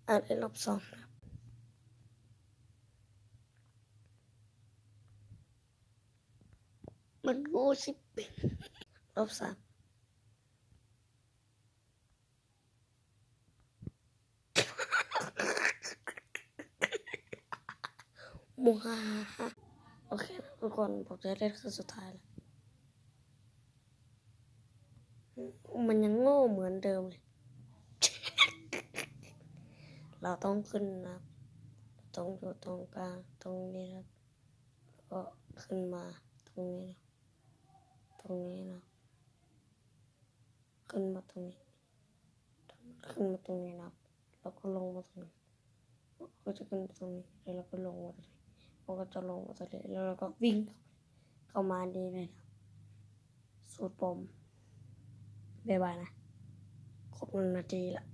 ได้รอบสองนะมันโง่สิเป็นรอบสามมูฮ่าโอเคทุกคนผมจะเล่นคือสุดท้ายแล้วมันยังโง่เหมือนเดิมเลย เราต้องขึ้นนะต้องอยู่ตรงกลางตรงนี้นะก็ขึ้นมาตรงนี้นะตรงนี้นะขึ้นมาตรงนี้ขึ้นมาตรงนี้นะแล้วก็ลงมาตรงนี้ก็จะขึ้นตรงนี้แล้วเราก็ลงมาตรงนี้เราก็จะลงมาตรงนี้แล้วเราก็วิ่งเข้ามาดีเลยนะสูตรปมบ๊ายบายนะครบ1 นาทีละ